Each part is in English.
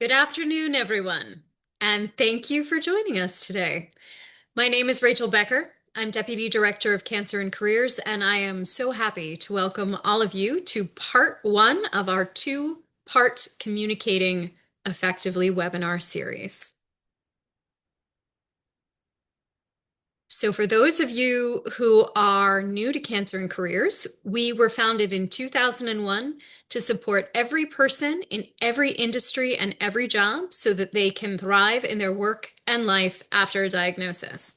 Good afternoon, everyone, and thank you for joining us today. My name is Rachel Becker. I'm Deputy Director of Cancer and Careers, and I am so happy to welcome all of you to part one of our two-part Communicating Effectively webinar series. So for those of you who are new to Cancer and Careers, we were founded in 2001 to support every person in every industry and every job so that they can thrive in their work and life after a diagnosis.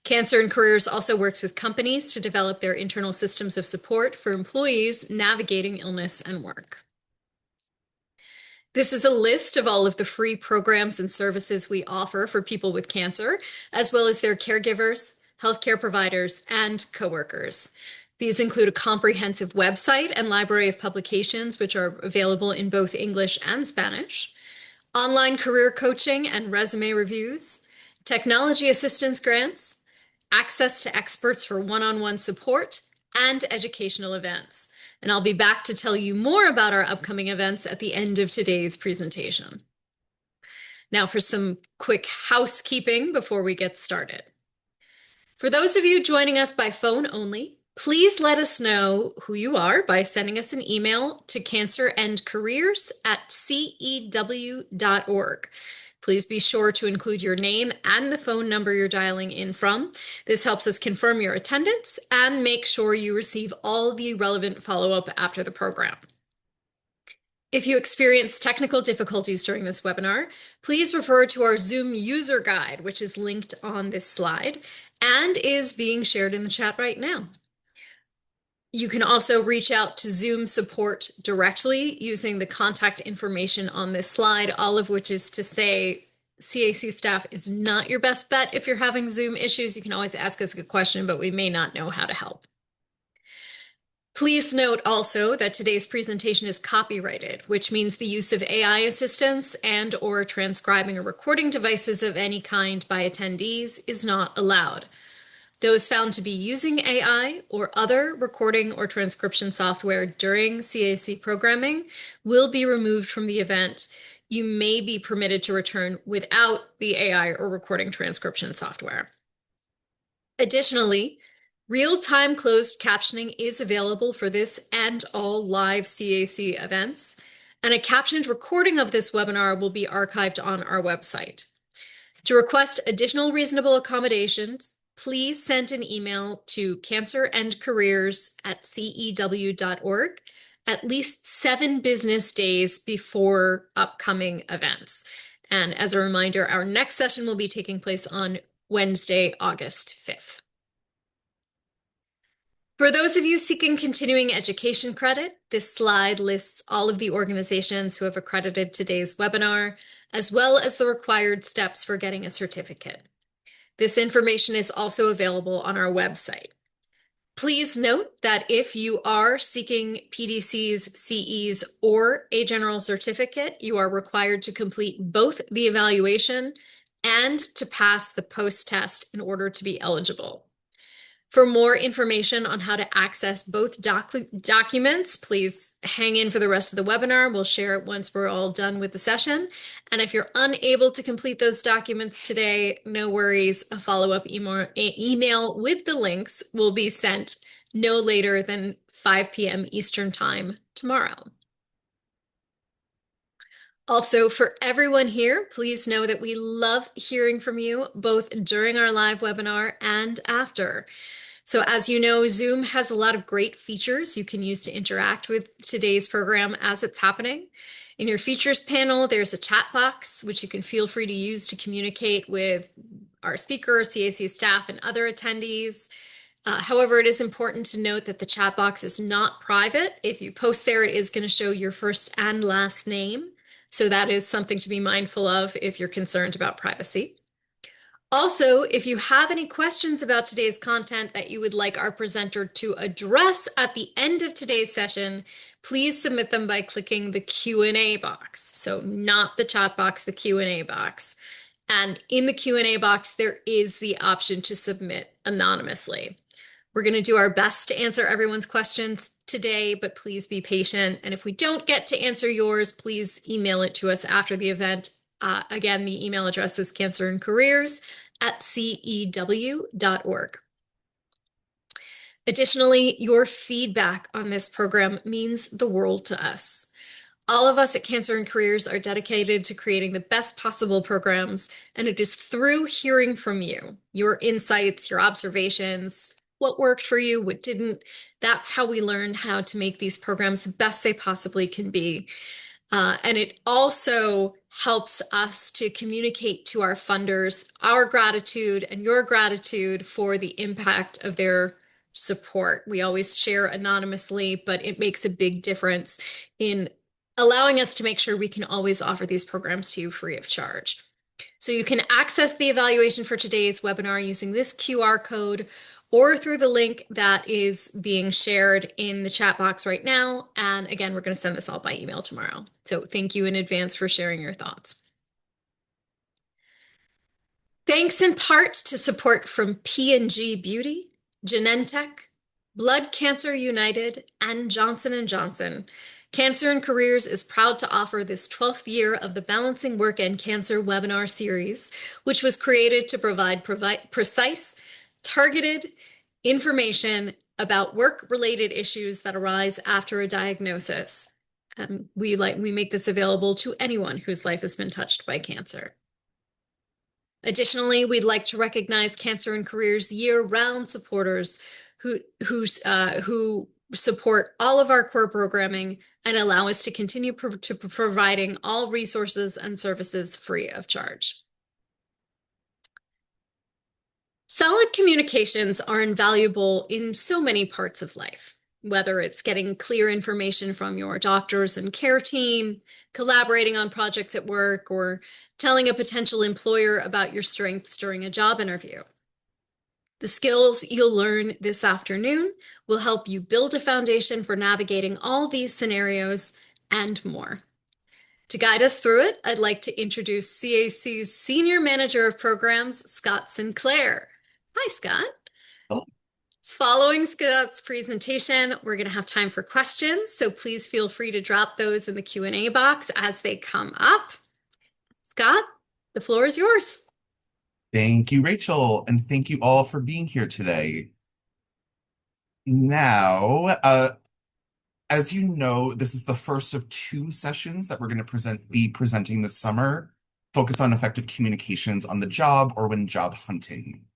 Cancer and Careers also works with companies to develop their internal systems of support for employees navigating illness and work. This is a list of all of the free programs and services we offer for people with cancer, as well as their caregivers, healthcare providers, and coworkers. These include a comprehensive website and library of publications, which are available in both English and Spanish, online career coaching and resume reviews, technology assistance grants, access to experts for one-on-one support, and educational events. And I'll be back to tell you more about our upcoming events at the end of today's presentation. Now for some quick housekeeping before we get started. For those of you joining us by phone only, please let us know who you are by sending us an email to cancerandcareers@cew.org. Please be sure to include your name and the phone number you're dialing in from. This helps us confirm your attendance and make sure you receive all the relevant follow-up after the program. If you experience technical difficulties during this webinar, please refer to our Zoom user guide, which is linked on this slide and is being shared in the chat right now. You can also reach out to Zoom support directly using the contact information on this slide, all of which is to say CAC staff is not your best bet if you're having Zoom issues. You can always ask us a question, but we may not know how to help. Please note also that today's presentation is copyrighted, which means the use of AI assistance and/or transcribing or recording devices of any kind by attendees is not allowed. Those found to be using AI or other recording or transcription software during CAC programming will be removed from the event. You may be permitted to return without the AI or recording transcription software. Additionally, real-time closed captioning is available for this and all live CAC events, and a captioned recording of this webinar will be archived on our website. To request additional reasonable accommodations, please send an email to cancerandcareers@cew.org at least 7 business days before upcoming events. And as a reminder, our next session will be taking place on Wednesday, August 5th. For those of you seeking continuing education credit, this slide lists all of the organizations who have accredited today's webinar, as well as the required steps for getting a certificate. This information is also available on our website. Please note that if you are seeking PDCs, CEs, or a general certificate, you are required to complete both the evaluation and to pass the post-test in order to be eligible. For more information on how to access both documents, please hang in for the rest of the webinar. We'll share it once we're all done with the session. And if you're unable to complete those documents today, no worries. A follow-up email with the links will be sent no later than 5 p.m. Eastern Time tomorrow. Also, for everyone here, please know that we love hearing from you both during our live webinar and after. So as you know, Zoom has a lot of great features you can use to interact with today's program as it's happening. In your features panel, there's a chat box, which you can feel free to use to communicate with our speaker, CAC staff, and other attendees. However, it is important to note that the chat box is not private. If you post there, it is going to show your first and last name. So that is something to be mindful of if you're concerned about privacy. Also, if you have any questions about today's content that you would like our presenter to address at the end of today's session, please submit them by clicking the Q&A box. So not the chat box, the Q&A box. And in the Q&A box, there is the option to submit anonymously. We're going to do our best to answer everyone's questions today, but please be patient. And if we don't get to answer yours, please email it to us after the event. Again, the email address is cancerandcareers@cew.org. Additionally, your feedback on this program means the world to us. All of us at Cancer and Careers are dedicated to creating the best possible programs, and it is through hearing from you, your insights, your observations, what worked for you, what didn't. That's how we learn how to make these programs the best they possibly can be. And it also helps us to communicate to our funders our gratitude and your gratitude for the impact of their support. We always share anonymously, but it makes a big difference in allowing us to make sure we can always offer these programs to you free of charge. So you can access the evaluation for today's webinar using this QR code or through the link that is being shared in the chat box right now. And again, we're going to send this all by email tomorrow. So thank you in advance for sharing your thoughts. Thanks in part to support from P&G Beauty, Genentech, Blood Cancer United, and Johnson & Johnson. Cancer and Careers is proud to offer this 12th year of the Balancing Work and Cancer webinar series, which was created to provide precise, targeted information about work-related issues that arise after a diagnosis. And we make this available to anyone whose life has been touched by cancer. Additionally, we'd like to recognize Cancer and Careers year-round supporters who support all of our core programming and allow us to continue providing all resources and services free of charge. Solid communications are invaluable in so many parts of life, whether it's getting clear information from your doctors and care team, collaborating on projects at work, or telling a potential employer about your strengths during a job interview. The skills you'll learn this afternoon will help you build a foundation for navigating all these scenarios and more. To guide us through it, I'd like to introduce CAC's Senior Manager of Programs, Scott Sinclair. Hi, Scott. Hello. Following Scott's presentation, we're going to have time for questions, so please feel free to drop those in the Q&A box as they come up. Scott, the floor is yours. Thank you, Rachel, and thank you all for being here today. Now, as you know, this is the first of two sessions that we're going to be presenting this summer, focused on effective communications on the job or when job hunting.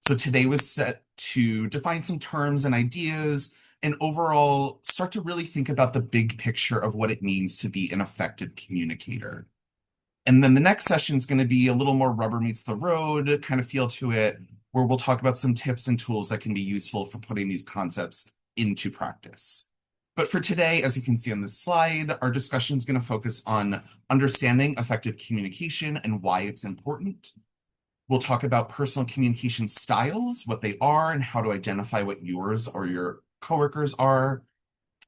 So today was set to define some terms and ideas and overall start to really think about the big picture of what it means to be an effective communicator. And then the next session is going to be a little more rubber meets the road kind of feel to it, where we'll talk about some tips and tools that can be useful for putting these concepts into practice. But for today, as you can see on this slide, our discussion is going to focus on understanding effective communication and why it's important. We'll talk about personal communication styles, what they are, and how to identify what yours or your coworkers are.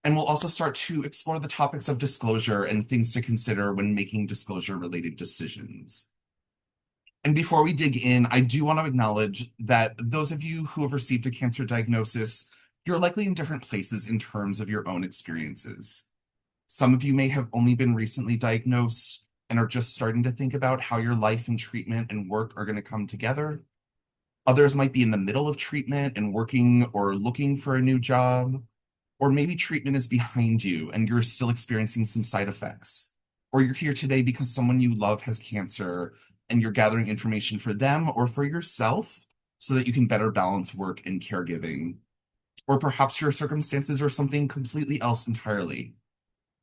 And we'll also start to explore the topics of disclosure and things to consider when making disclosure-related decisions. And before we dig in, I do want to acknowledge that those of you who have received a cancer diagnosis, you're likely in different places in terms of your own experiences. Some of you may have only been recently diagnosed and are just starting to think about how your life and treatment and work are going to come together. Others might be in the middle of treatment and working or looking for a new job. Or maybe treatment is behind you and you're still experiencing some side effects. Or you're here today because someone you love has cancer and you're gathering information for them or for yourself so that you can better balance work and caregiving. Or perhaps your circumstances are something completely else entirely.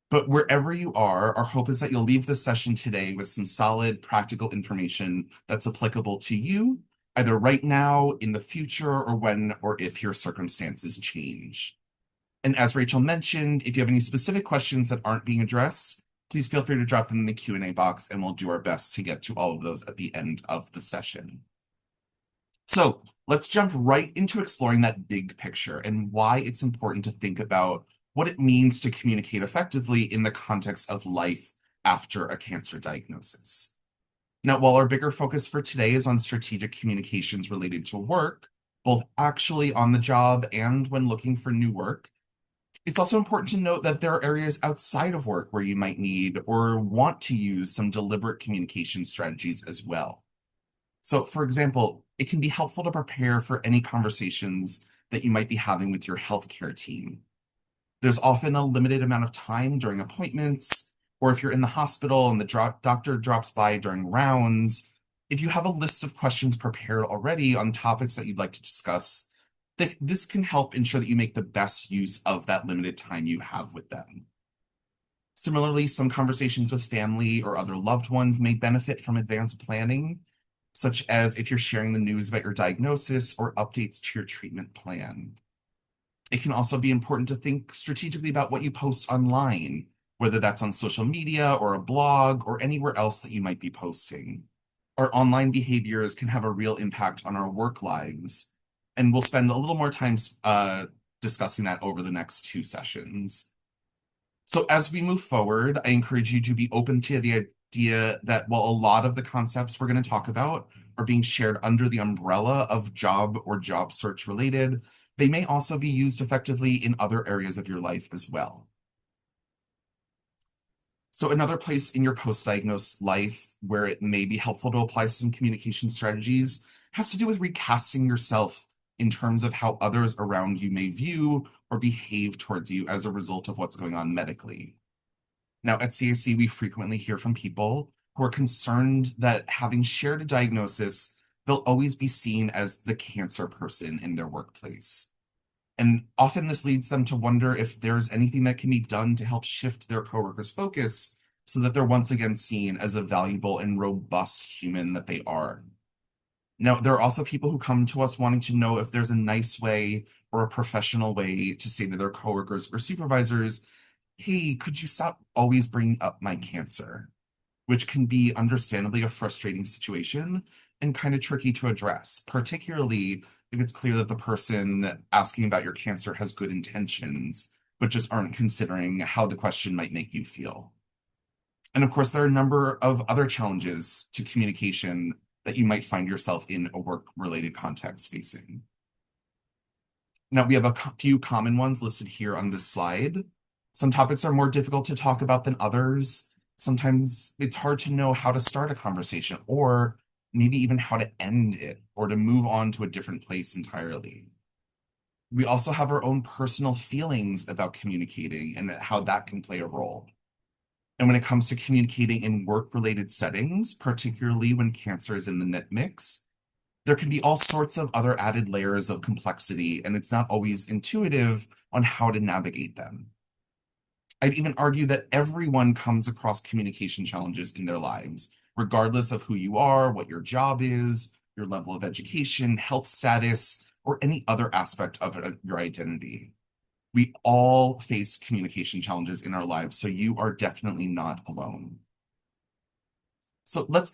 But wherever you are, our hope is that you'll leave this session today with some solid, practical information that's applicable to you, either right now, in the future, or when or if your circumstances change. And as Rachel mentioned, if you have any specific questions that aren't being addressed, please feel free to drop them in the Q&A box and we'll do our best to get to all of those at the end of the session. So let's jump right into exploring that big picture and why it's important to think about what it means to communicate effectively in the context of life after a cancer diagnosis. Now, while our bigger focus for today is on strategic communications related to work, both actually on the job and when looking for new work. It's also important to note that there are areas outside of work where you might need or want to use some deliberate communication strategies as well. So, for example, it can be helpful to prepare for any conversations that you might be having with your healthcare team. There's often a limited amount of time during appointments, or if you're in the hospital and the doctor drops by during rounds. If you have a list of questions prepared already on topics that you'd like to discuss, this can help ensure that you make the best use of that limited time you have with them. Similarly, some conversations with family or other loved ones may benefit from advanced planning, such as if you're sharing the news about your diagnosis or updates to your treatment plan. It can also be important to think strategically about what you post online, whether that's on social media or a blog or anywhere else that you might be posting. Our online behaviors can have a real impact on our work lives, and we'll spend a little more time discussing that over the next two sessions. So as we move forward, I encourage you to be open to the idea that while a lot of the concepts we're going to talk about are being shared under the umbrella of job or job search related, they may also be used effectively in other areas of your life as well. So another place in your post-diagnosed life where it may be helpful to apply some communication strategies has to do with recasting yourself in terms of how others around you may view or behave towards you as a result of what's going on medically. Now, at CAC, we frequently hear from people who are concerned that having shared a diagnosis, they'll always be seen as the cancer person in their workplace. And often this leads them to wonder if there's anything that can be done to help shift their coworkers' focus so that they're once again seen as a valuable and robust human that they are. Now, there are also people who come to us wanting to know if there's a nice way or a professional way to say to their coworkers or supervisors, hey, could you stop always bringing up my cancer? Which can be understandably a frustrating situation and kind of tricky to address, particularly if it's clear that the person asking about your cancer has good intentions, but just aren't considering how the question might make you feel. And of course, there are a number of other challenges to communication that you might find yourself in a work-related context facing. Now, we have a few common ones listed here on this slide. Some topics are more difficult to talk about than others. Sometimes it's hard to know how to start a conversation or maybe even how to end it or to move on to a different place entirely. We also have our own personal feelings about communicating and how that can play a role. And when it comes to communicating in work-related settings, particularly when cancer is in the mix, there can be all sorts of other added layers of complexity, and it's not always intuitive on how to navigate them. I'd even argue that everyone comes across communication challenges in their lives, regardless of who you are, what your job is, your level of education, health status, or any other aspect of your identity. We all face communication challenges in our lives, so you are definitely not alone. So let's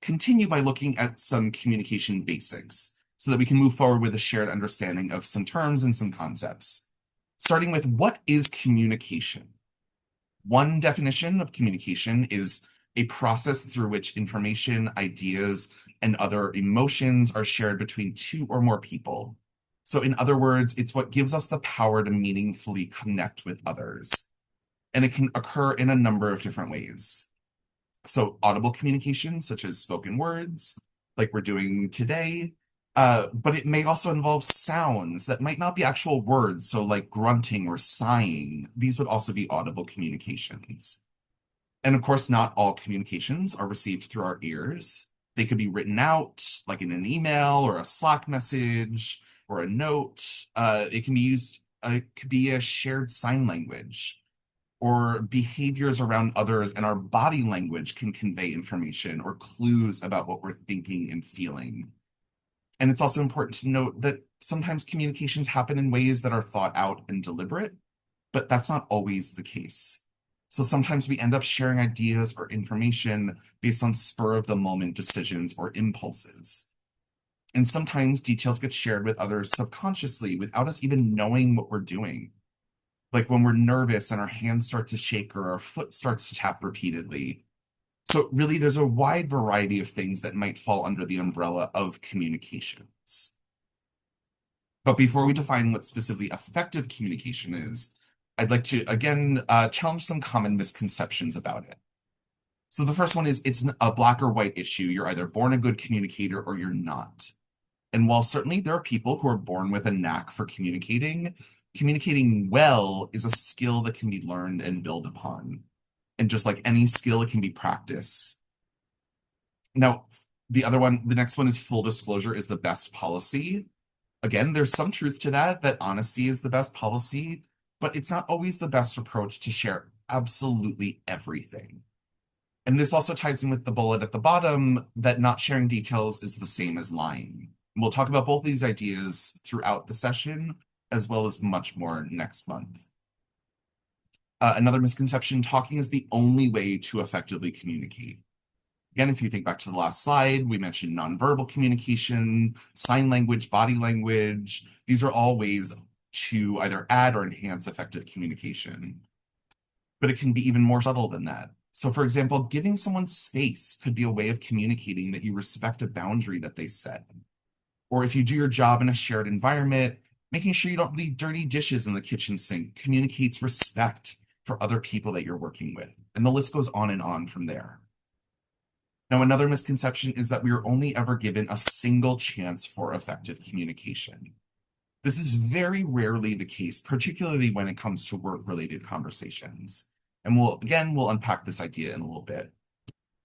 continue by looking at some communication basics so that we can move forward with a shared understanding of some terms and some concepts. Starting with, what is communication? One definition of communication is a process through which information, ideas, and other emotions are shared between two or more people. So in other words, it's what gives us the power to meaningfully connect with others. And it can occur in a number of different ways. So audible communication, such as spoken words, like we're doing today, but it may also involve sounds that might not be actual words, so like grunting or sighing. These would also be audible communications. And of course, not all communications are received through our ears. They could be written out, like in an email or a Slack message or a note. It can be used, it could be a shared sign language or behaviors around others, and our body language can convey information or clues about what we're thinking and feeling. And it's also important to note that sometimes communications happen in ways that are thought out and deliberate, but that's not always the case. So sometimes we end up sharing ideas or information based on spur of the moment decisions or impulses. And sometimes details get shared with others subconsciously without us even knowing what we're doing. Like when we're nervous and our hands start to shake or our foot starts to tap repeatedly. So really, there's a wide variety of things that might fall under the umbrella of communications. But before we define what specifically effective communication is, I'd like to again challenge some common misconceptions about it. So the first one is it's a black or white issue. You're either born a good communicator or you're not. And while certainly there are people who are born with a knack for communicating, communicating well is a skill that can be learned and built upon. And just like any skill, it can be practiced. Now, the next one is full disclosure is the best policy. Again, there's some truth to that, that honesty is the best policy, but it's not always the best approach to share absolutely everything. And this also ties in with the bullet at the bottom that not sharing details is the same as lying. We'll talk about both these ideas throughout the session, as well as much more next month. Another misconception, talking is the only way to effectively communicate. Again, if you think back to the last slide, we mentioned nonverbal communication, sign language, body language. These are all ways to either add or enhance effective communication. But it can be even more subtle than that. So, for example, giving someone space could be a way of communicating that you respect a boundary that they set. Or if you do your job in a shared environment, making sure you don't leave dirty dishes in the kitchen sink communicates respect for other people that you're working with. And the list goes on and on from there. Now, another misconception is that we are only ever given a single chance for effective communication. This is very rarely the case, particularly when it comes to work-related conversations. And we'll unpack this idea in a little bit,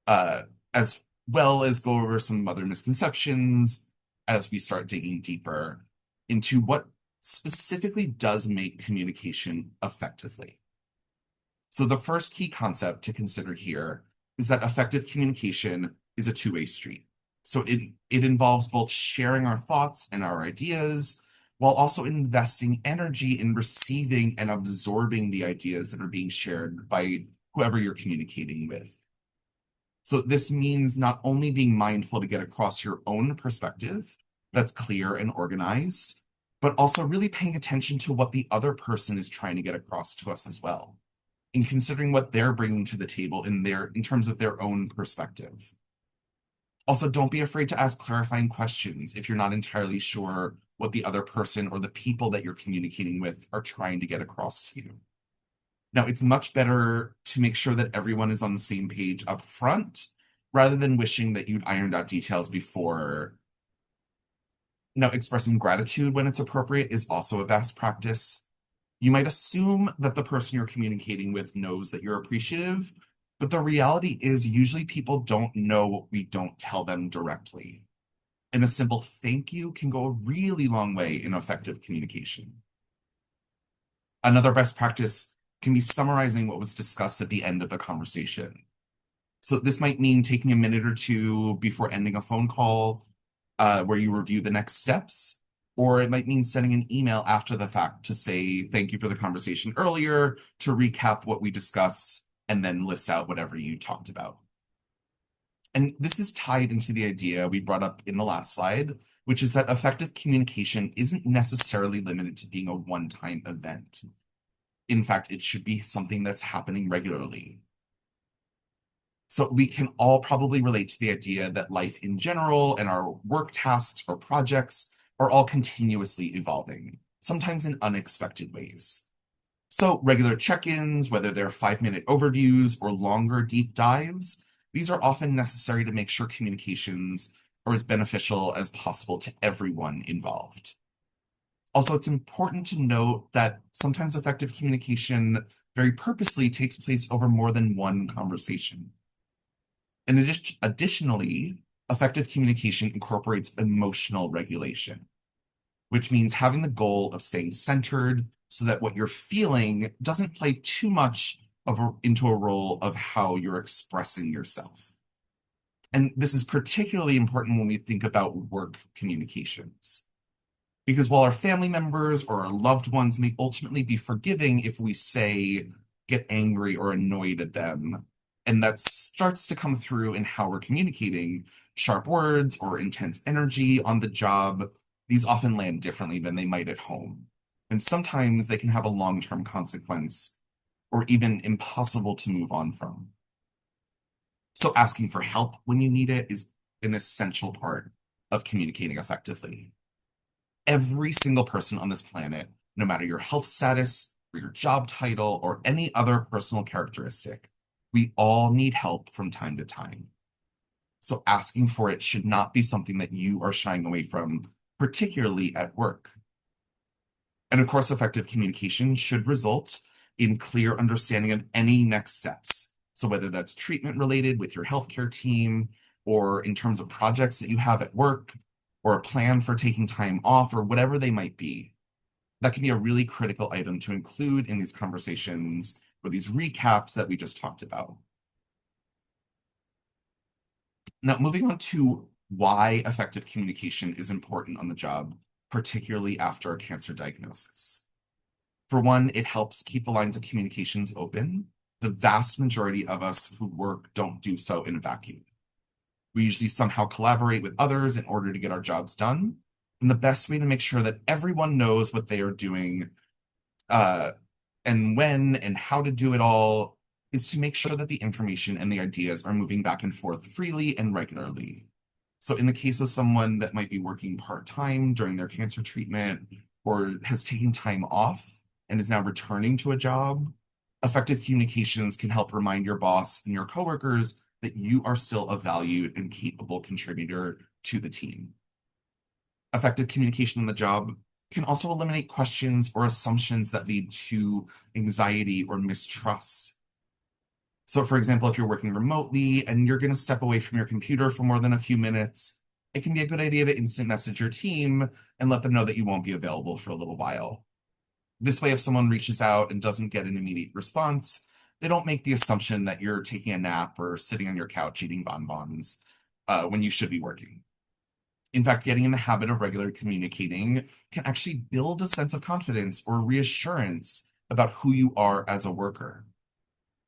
as well as go over some other misconceptions as we start digging deeper into what specifically does make communication effectively. So the first key concept to consider here is that effective communication is a two-way street. So it involves both sharing our thoughts and our ideas, while also investing energy in receiving and absorbing the ideas that are being shared by whoever you're communicating with. So this means not only being mindful to get across your own perspective that's clear and organized, but also really paying attention to what the other person is trying to get across to us as well, in considering what they're bringing to the table in terms of their own perspective. Also, don't be afraid to ask clarifying questions if you're not entirely sure what the other person or the people that you're communicating with are trying to get across to you. Now, it's much better to make sure that everyone is on the same page up front rather than wishing that you'd ironed out details before. Now, expressing gratitude when it's appropriate is also a best practice. You might assume that the person you're communicating with knows that you're appreciative, but the reality is usually people don't know what we don't tell them directly. And a simple thank you can go a really long way in effective communication. Another best practice can be summarizing what was discussed at the end of the conversation. So this might mean taking a minute or two before ending a phone call, where you review the next steps, or it might mean sending an email after the fact to say thank you for the conversation earlier, to recap what we discussed, and then list out whatever you talked about. And this is tied into the idea we brought up in the last slide, which is that effective communication isn't necessarily limited to being a one-time event. In fact, it should be something that's happening regularly. So we can all probably relate to the idea that life in general and our work tasks or projects are all continuously evolving, sometimes in unexpected ways. So regular check-ins, whether they're 5-minute overviews or longer deep dives, these are often necessary to make sure communications are as beneficial as possible to everyone involved. Also, it's important to note that sometimes effective communication very purposely takes place over more than one conversation. And additionally, effective communication incorporates emotional regulation, which means having the goal of staying centered so that what you're feeling doesn't play too much into a role of how you're expressing yourself. And this is particularly important when we think about work communications. Because while our family members or our loved ones may ultimately be forgiving if we say, get angry or annoyed at them, and that starts to come through in how we're communicating, sharp words or intense energy on the job, these often land differently than they might at home. And sometimes they can have a long-term consequence or even impossible to move on from. So asking for help when you need it is an essential part of communicating effectively. Every single person on this planet, no matter your health status or your job title or any other personal characteristic, we all need help from time to time. So asking for it should not be something that you are shying away from, particularly at work. And of course, effective communication should result in clear understanding of any next steps. So whether that's treatment related with your healthcare team, or in terms of projects that you have at work, or a plan for taking time off, or whatever they might be, that can be a really critical item to include in these conversations or these recaps that we just talked about. Now, moving on to why effective communication is important on the job, particularly after a cancer diagnosis. For one, it helps keep the lines of communications open. The vast majority of us who work don't do so in a vacuum. We usually somehow collaborate with others in order to get our jobs done. And the best way to make sure that everyone knows what they are doing, uh, and when and how to do it all is to make sure that the information and the ideas are moving back and forth freely and regularly. So, in the case of someone that might be working part-time during their cancer treatment or has taken time off and is now returning to a job, effective communications can help remind your boss and your coworkers that you are still a valued and capable contributor to the team. Effective communication on the job can also eliminate questions or assumptions that lead to anxiety or mistrust. So, for example, if you're working remotely and you're going to step away from your computer for more than a few minutes, it can be a good idea to instant message your team and let them know that you won't be available for a little while. This way, if someone reaches out and doesn't get an immediate response, they don't make the assumption that you're taking a nap or sitting on your couch eating bonbons when you should be working. In fact, getting in the habit of regular communicating can actually build a sense of confidence or reassurance about who you are as a worker.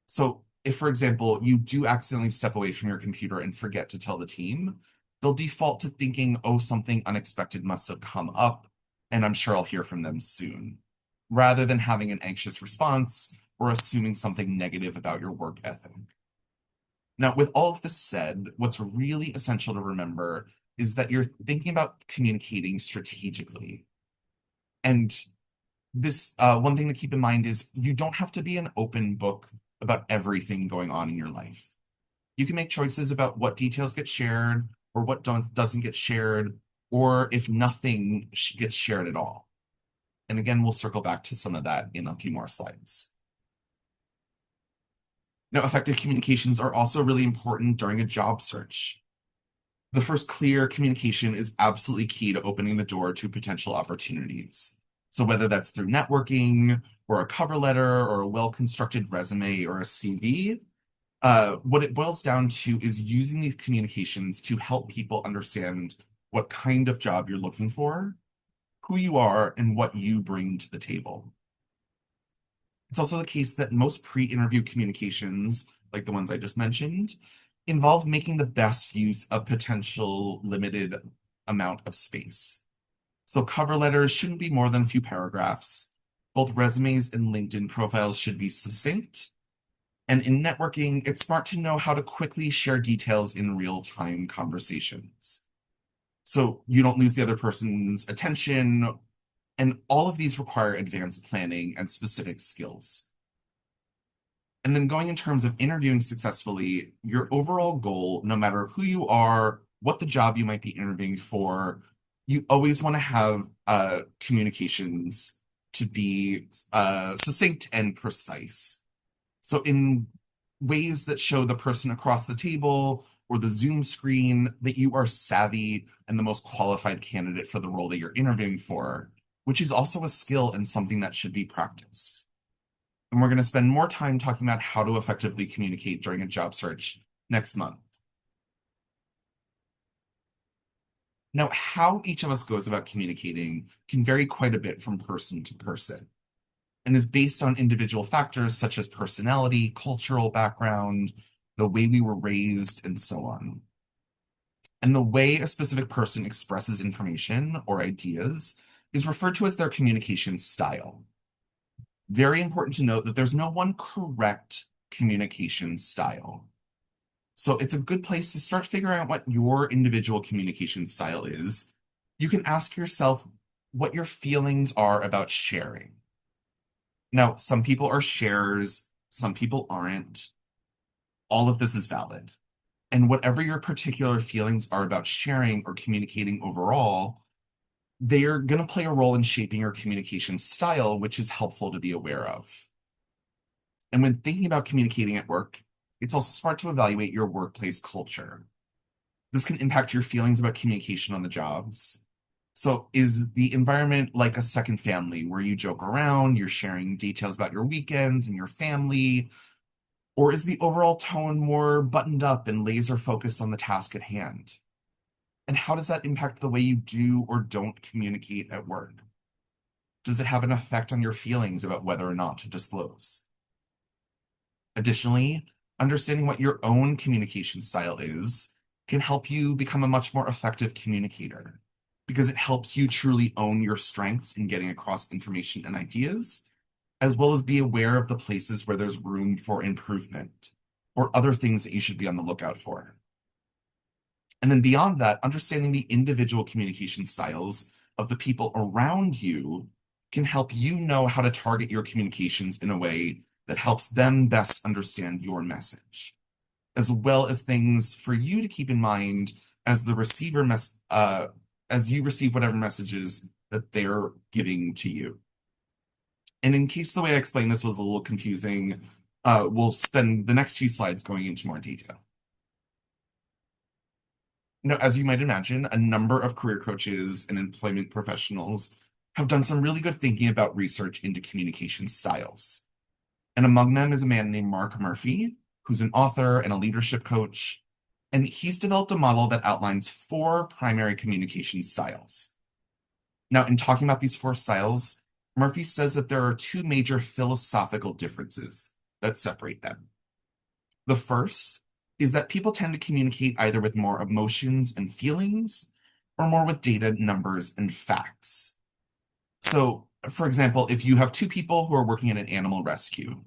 So, if, for example, you do accidentally step away from your computer and forget to tell the team, they'll default to thinking, oh, something unexpected must have come up, and I'm sure I'll hear from them soon, rather than having an anxious response or assuming something negative about your work ethic. Now, with all of this said, what's really essential to remember is that you're thinking about communicating strategically. And this one thing to keep in mind is you don't have to be an open book about everything going on in your life. You can make choices about what details get shared or what doesn't get shared, or if nothing gets shared at all. And again, we'll circle back to some of that in a few more slides. Now, effective communications are also really important during a job search. The first clear communication is absolutely key to opening the door to potential opportunities. So whether that's through networking or a cover letter or a well-constructed resume or a CV, what it boils down to is using these communications to help people understand what kind of job you're looking for, who you are, and what you bring to the table. It's also the case that most pre-interview communications, like the ones I just mentioned, involve making the best use of potential limited amount of space. So cover letters shouldn't be more than a few paragraphs. Both resumes and LinkedIn profiles should be succinct. And in networking, it's smart to know how to quickly share details in real-time conversations. So you don't lose the other person's attention, and all of these require advanced planning and specific skills. And then going in terms of interviewing successfully, your overall goal, no matter who you are, what the job you might be interviewing for, you always want to have communications to be succinct and precise. So in ways that show the person across the table or the Zoom screen that you are savvy and the most qualified candidate for the role that you're interviewing for, which is also a skill and something that should be practiced. And we're going to spend more time talking about how to effectively communicate during a job search next month. Now, how each of us goes about communicating can vary quite a bit from person to person and is based on individual factors such as personality, cultural background, the way we were raised, and so on. And the way a specific person expresses information or ideas is referred to as their communication style. Very important to note that there's no one correct communication style. So it's a good place to start figuring out what your individual communication style is. You can ask yourself, what your feelings are about sharing. Now, some people are sharers, some people aren't. All of this is valid. And whatever your particular feelings are about sharing or communicating overall, they're going to play a role in shaping your communication style, which is helpful to be aware of. And when thinking about communicating at work, it's also smart to evaluate your workplace culture. This can impact your feelings about communication on the jobs. So, is the environment like a second family where you joke around, you're sharing details about your weekends and your family? Or is the overall tone more buttoned up and laser focused on the task at hand? And how does that impact the way you do or don't communicate at work? Does it have an effect on your feelings about whether or not to disclose? Additionally, understanding what your own communication style is can help you become a much more effective communicator because it helps you truly own your strengths in getting across information and ideas, as well as be aware of the places where there's room for improvement or other things that you should be on the lookout for. And then beyond that, understanding the individual communication styles of the people around you can help you know how to target your communications in a way that helps them best understand your message, as well as things for you to keep in mind as the as you receive whatever messages that they're giving to you. And in case the way I explained this was a little confusing, we'll spend the next few slides going into more detail. Now, as you might imagine, a number of career coaches and employment professionals have done some really good thinking about research into communication styles. And among them is a man named Mark Murphy, who's an author and a leadership coach. And he's developed a model that outlines four primary communication styles. Now, in talking about these four styles, Murphy says that there are two major philosophical differences that separate them. The first is that people tend to communicate either with more emotions and feelings or more with data, numbers, and facts. So, for example, if you have two people who are working in an animal rescue,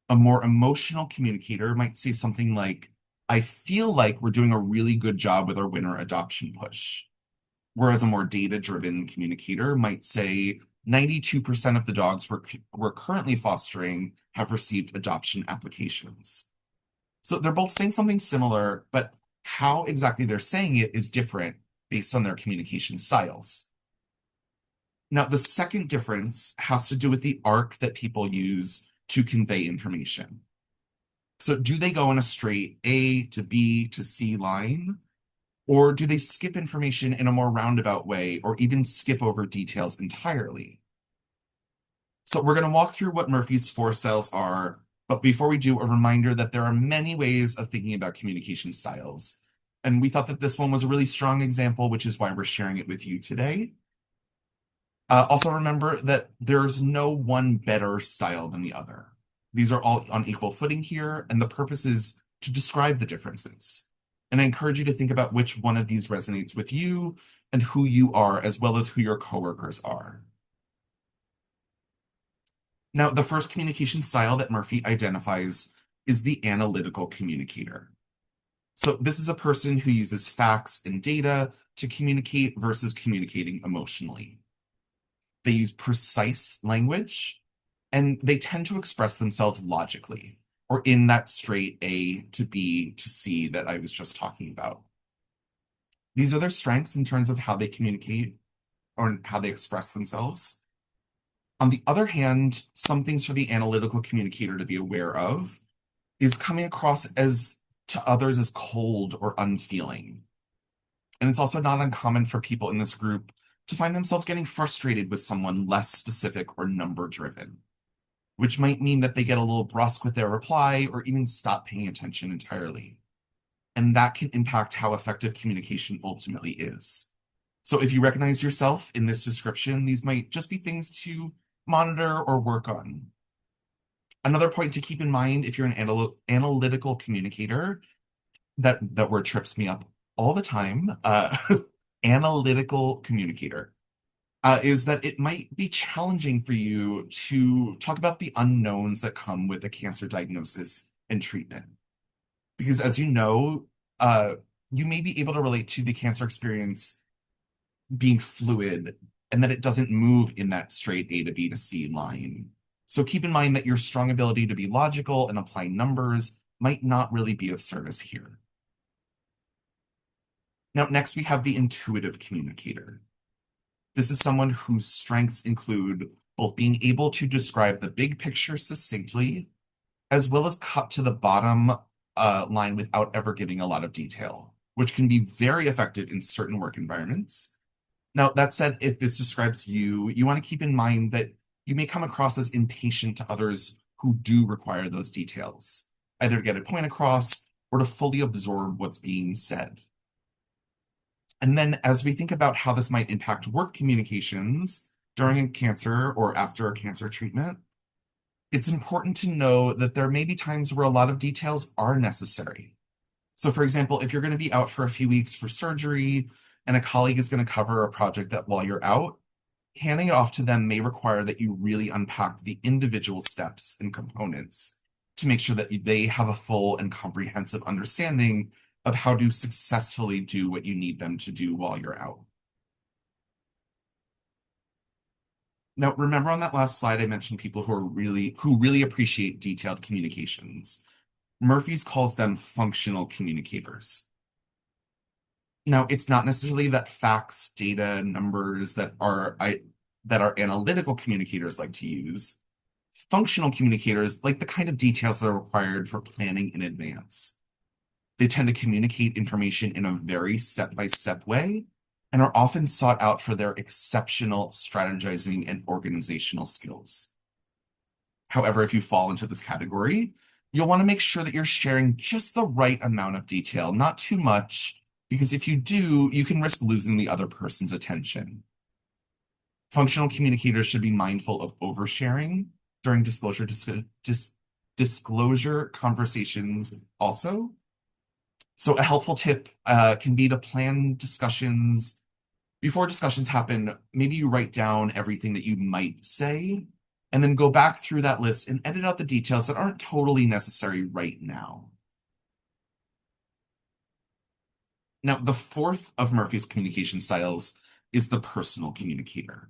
a more emotional communicator might say something like, I feel like we're doing a really good job with our winter adoption push. Whereas a more data-driven communicator might say 92% of the dogs we're currently fostering have received adoption applications. So they're both saying something similar, but how exactly they're saying it is different based on their communication styles. Now, the second difference has to do with the arc that people use to convey information. So do they go in a straight A to B to C line? Or do they skip information in a more roundabout way, or even skip over details entirely? So we're going to walk through what Murphy's four styles are, but before we do, a reminder that there are many ways of thinking about communication styles. And we thought that this one was a really strong example, which is why we're sharing it with you today. Also remember that there's no one better style than the other. These are all on equal footing here, and the purpose is to describe the differences. And I encourage you to think about which one of these resonates with you and who you are, as well as who your coworkers are. Now, the first communication style that Murphy identifies is the analytical communicator. So this is a person who uses facts and data to communicate versus communicating emotionally. They use precise language, and they tend to express themselves logically, or in that straight A to B to C that I was just talking about. These are their strengths in terms of how they communicate or how they express themselves. On the other hand, some things for the analytical communicator to be aware of is coming across as to others as cold or unfeeling. And it's also not uncommon for people in this group to find themselves getting frustrated with someone less specific or number driven, which might mean that they get a little brusque with their reply or even stop paying attention entirely. And that can impact how effective communication ultimately is. So if you recognize yourself in this description, these might just be things to monitor or work on. Another point to keep in mind if you're an analytical communicator, that word trips me up all the time, analytical communicator, is that it might be challenging for you to talk about the unknowns that come with a cancer diagnosis and treatment. Because as you know, uh, you may be able to relate to the cancer experience being fluid and that it doesn't move in that straight A to B to C line. So keep in mind that your strong ability to be logical and apply numbers might not really be of service here. Now, next we have the intuitive communicator. This is someone whose strengths include both being able to describe the big picture succinctly, as well as cut to the bottom line without ever giving a lot of detail, which can be very effective in certain work environments. Now, that said, if this describes you, you want to keep in mind that you may come across as impatient to others who do require those details, either to get a point across or to fully absorb what's being said. And then as we think about how this might impact work communications during a cancer or after a cancer treatment, it's important to know that there may be times where a lot of details are necessary. So for example, if you're going to be out for a few weeks for surgery and a colleague is going to cover a project that while you're out, handing it off to them may require that you really unpack the individual steps and components to make sure that they have a full and comprehensive understanding of how to successfully do what you need them to do while you're out. Now, remember on that last slide, I mentioned people who really appreciate detailed communications. Murphy's calls them functional communicators. Now, it's not necessarily that facts, data, numbers that are analytical communicators like to use. Functional communicators like the kind of details that are required for planning in advance. They tend to communicate information in a very step-by-step way and are often sought out for their exceptional strategizing and organizational skills. However, if you fall into this category, you'll want to make sure that you're sharing just the right amount of detail, not too much, because if you do, you can risk losing the other person's attention. Functional communicators should be mindful of oversharing during disclosure conversations also. So a helpful tip can be to plan discussions. Before discussions happen, maybe you write down everything that you might say, and then go back through that list and edit out the details that aren't totally necessary right now. Now, the fourth of Murphy's communication styles is the personal communicator.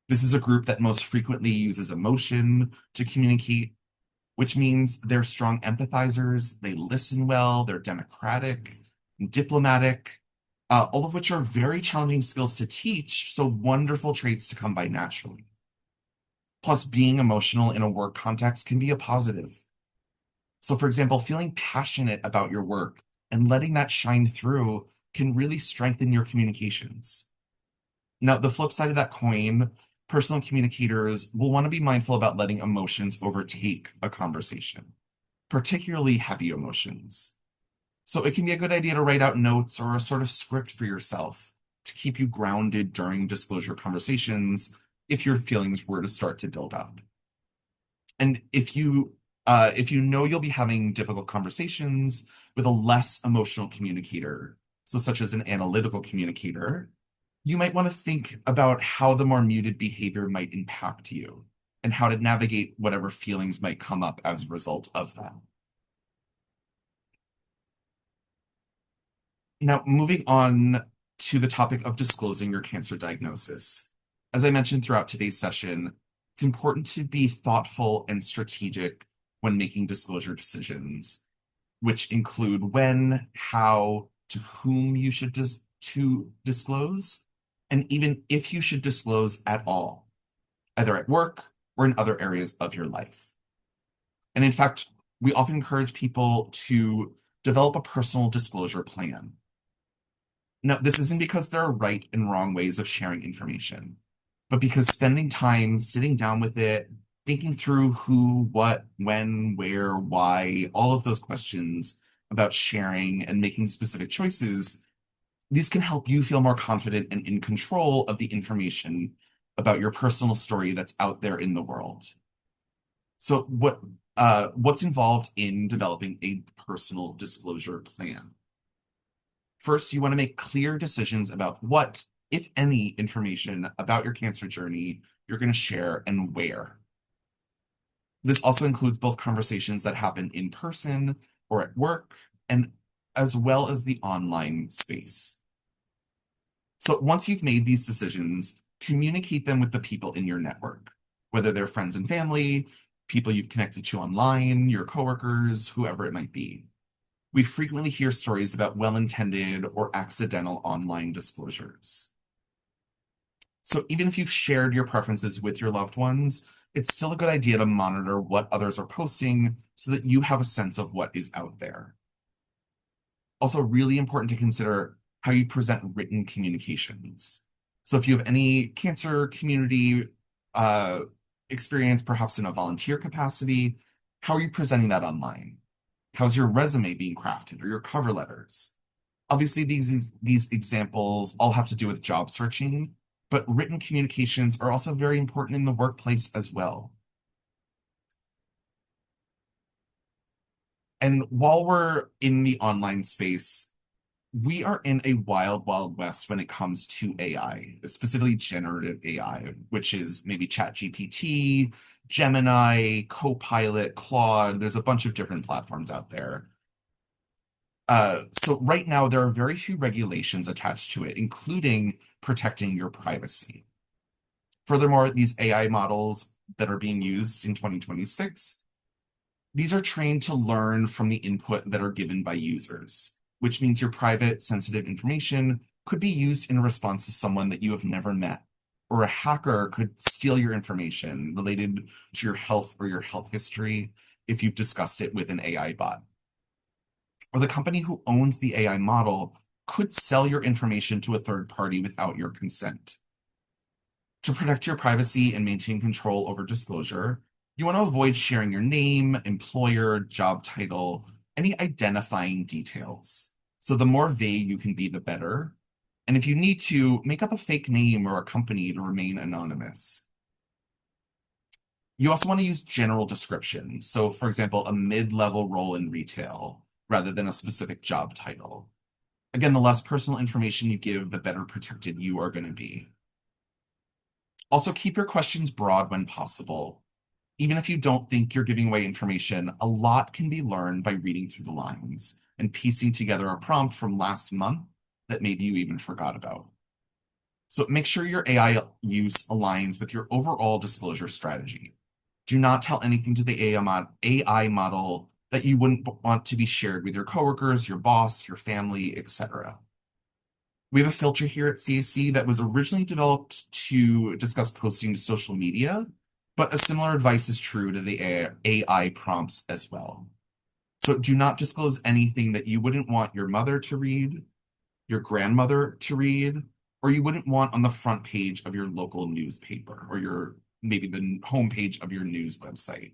This is a group that most frequently uses emotion to communicate, which means they're strong empathizers, they listen well, they're democratic, diplomatic, all of which are very challenging skills to teach, so wonderful traits to come by naturally. Plus, being emotional in a work context can be a positive. So, for example, feeling passionate about your work and letting that shine through can really strengthen your communications. Now, the flip side of that coin, personal communicators will want to be mindful about letting emotions overtake a conversation, particularly heavy emotions. So it can be a good idea to write out notes or a sort of script for yourself to keep you grounded during disclosure conversations if your feelings were to start to build up. And if you know you'll be having difficult conversations with a less emotional communicator, so such as an analytical communicator, you might want to think about how the more muted behavior might impact you and how to navigate whatever feelings might come up as a result of that. Now, moving on to the topic of disclosing your cancer diagnosis. As I mentioned throughout today's session, it's important to be thoughtful and strategic when making disclosure decisions, which include when, how, to whom you should to disclose, and even if you should disclose at all, either at work or in other areas of your life. And in fact, we often encourage people to develop a personal disclosure plan. Now, this isn't because there are right and wrong ways of sharing information, but because spending time sitting down with it, thinking through who, what, when, where, why, all of those questions about sharing and making specific choices, these can help you feel more confident and in control of the information about your personal story that's out there in the world. So what's involved in developing a personal disclosure plan? First, you want to make clear decisions about what, if any, information about your cancer journey you're going to share and where. This also includes both conversations that happen in person or at work, and as well as the online space. So once you've made these decisions, Communicate them with the people in your network, whether they're friends and family, people you've connected to online, your coworkers, whoever it might be. We frequently hear stories about well-intended or accidental online disclosures. So even if you've shared your preferences with your loved ones, it's still a good idea to monitor what others are posting so that you have a sense of what is out there. Also, really important to consider how you present written communications. So if you have any cancer community uh, experience, perhaps in a volunteer capacity, how are you presenting that online? How's your resume being crafted or your cover letters? Obviously, these examples all have to do with job searching, but written communications are also very important in the workplace as well. And while we're in the online space, we are in a wild, wild west when it comes to AI, specifically generative AI, which is maybe ChatGPT, Gemini, Copilot, Claude. There's a bunch of different platforms out there. So right now, there are very few regulations attached to it, including protecting your privacy. Furthermore, these AI models that are being used in 2026, these are trained to learn from the input that are given by users, which means your private, sensitive information could be used in response to someone that you have never met, or a hacker could steal your information related to your health or your health history if you've discussed it with an AI bot. Or the company who owns the AI model could sell your information to a third party without your consent. To protect your privacy and maintain control over disclosure, you want to avoid sharing your name, employer, job title, any identifying details. So the more vague you can be, the better. And if you need to, make up a fake name or a company to remain anonymous. You also want to use general descriptions. So, for example, a mid-level role in retail rather than a specific job title. Again, the less personal information you give, the better protected you are going to be. Also, keep your questions broad when possible. Even if you don't think you're giving away information, a lot can be learned by reading through the lines and piecing together a prompt from last month that maybe you even forgot about. So make sure your AI use aligns with your overall disclosure strategy. Do not tell anything to the AI model that you wouldn't want to be shared with your coworkers, your boss, your family, etc. We have a filter here at CAC that was originally developed to discuss posting to social media, but a similar advice is true to the AI prompts as well. So do not disclose anything that you wouldn't want your mother to read, your grandmother to read, or you wouldn't want on the front page of your local newspaper or your maybe the homepage of your news website.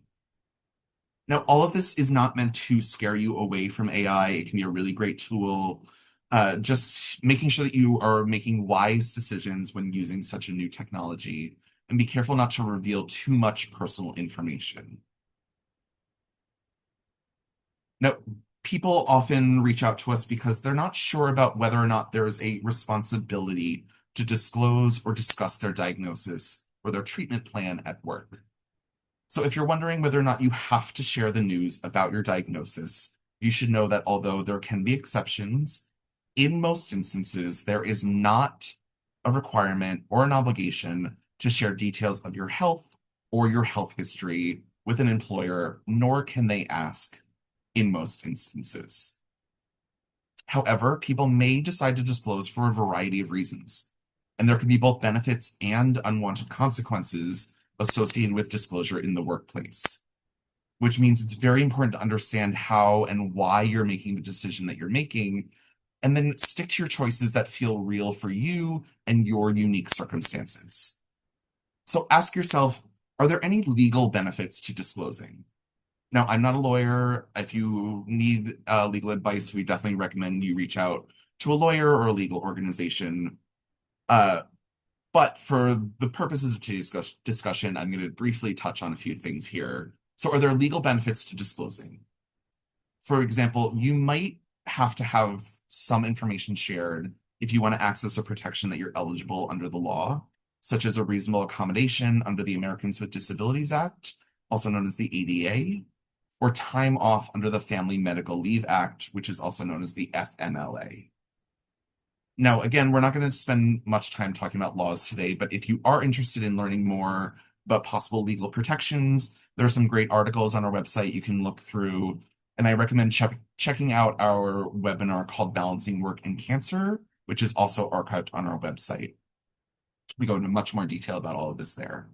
Now, all of this is not meant to scare you away from AI. It can be a really great tool. Just making sure that you are making wise decisions when using such a new technology, and be careful not to reveal too much personal information. Now, people often reach out to us because they're not sure about whether or not there is a responsibility to disclose or discuss their diagnosis or their treatment plan at work. So if you're wondering whether or not you have to share the news about your diagnosis, you should know that although there can be exceptions, in most instances, there is not a requirement or an obligation to share details of your health or your health history with an employer, nor can they ask in most instances. However, people may decide to disclose for a variety of reasons, and there can be both benefits and unwanted consequences associated with disclosure in the workplace, which means it's very important to understand how and why you're making the decision that you're making, and then stick to your choices that feel real for you and your unique circumstances. So ask yourself, are there any legal benefits to disclosing? Now, I'm not a lawyer. If you need legal advice, we definitely recommend you reach out to a lawyer or a legal organization. Uh, but for the purposes of today's discussion, I'm going to briefly touch on a few things here. So, are there legal benefits to disclosing? For example, you might have to have some information shared if you want to access a protection that you're eligible under the law, such as a reasonable accommodation under the Americans with Disabilities Act, also known as the ADA, or time off under the Family Medical Leave Act, which is also known as the FMLA. Now, again, we're not going to spend much time talking about laws today, but if you are interested in learning more about possible legal protections, there are some great articles on our website you can look through. And I recommend checking out our webinar called Balancing Work and Cancer, which is also archived on our website. We go into much more detail about all of this there.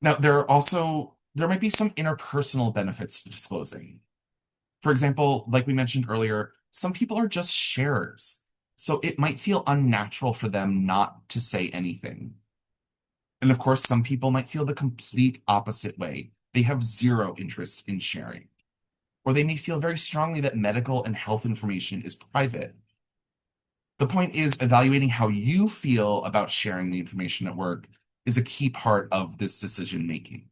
Now, there might be some interpersonal benefits to disclosing. For example, like we mentioned earlier, some people are just sharers, so it might feel unnatural for them not to say anything. And of course, some people might feel the complete opposite way. They have zero interest in sharing. Or they may feel very strongly that medical and health information is private. The point is, evaluating how you feel about sharing the information at work is a key part of this decision making.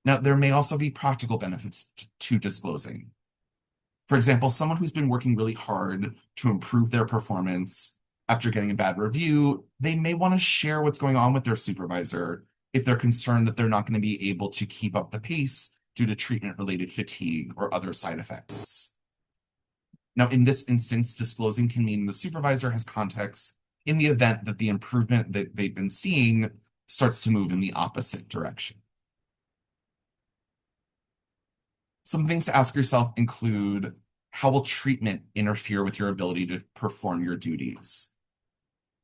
Now, there may also be practical benefits to disclosing. For example, someone who's been working really hard to improve their performance after getting a bad review, they may want to share what's going on with their supervisor if they're concerned that they're not going to be able to keep up the pace due to treatment-related fatigue or other side effects. Now, in this instance, disclosing can mean the supervisor has context in the event that the improvement that they've been seeing starts to move in the opposite direction. Some things to ask yourself include, how will treatment interfere with your ability to perform your duties?